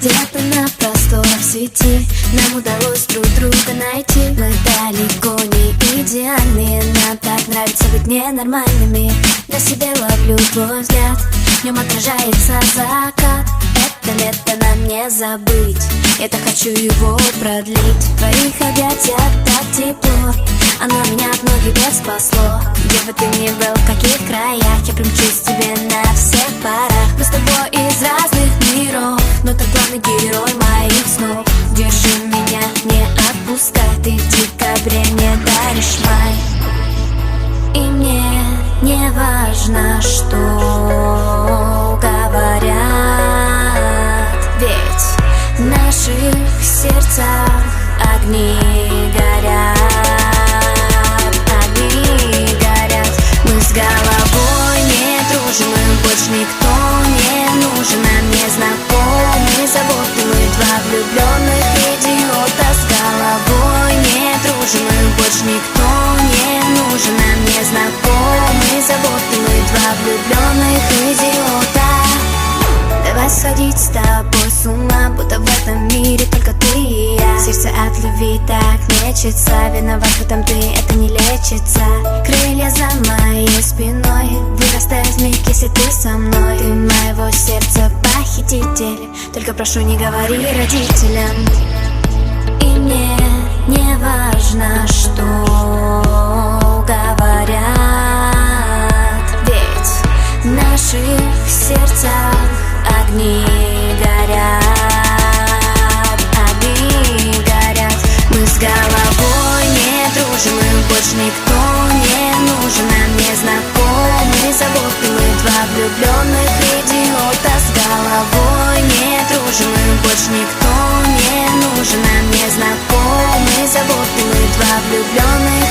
Где-то на просторах сети нам удалось друг друга найти. Мы далеко не идеальные, нам так нравится быть ненормальными. На себе ловлю твой взгляд, в нем отражается закат. Это лето нам не забыть, я так хочу его продлить. В твоих объятиях так тепло, оно меня от многих бед спасло. Где бы ты ни был, в каких краях, я примчусь к тебе на всех парах. Мы с тобой из разных миров, но ты главный герой моих снов. Держи меня, не отпускай, ты в декабре мне даришь май. И мне не важно, что говорят, ведь в наших сердцах огни горят. Огни горят. Мы с головой не дружим, им больше никто не нужен. Нам не знакомы заботы, мы два влюбленных идиота. С головой не дружим, им больше никто не нужен. Нам не знакомы заботы, мы два влюбленных идиота. Давай сходить с тобой с ума, будто в этом мире только ты и я. Сердце от любви так мечется, виноват в этом ты, это не лечится. Крылья за моей спиной вырастают в миг, если ты со мной. Ты моего сердца похититель, только прошу, не говори родителям. И мне не важно, что говорят, ведь в наших сердцах огни горят. Огни горят. Мы с головой не дружим, им больше никто не нужен. Нам не знакомы заботы, мы два влюбленных идиота. С головой не дружим, им больше никто не нужен. Нам не знакомы заботы, мы два влюбленных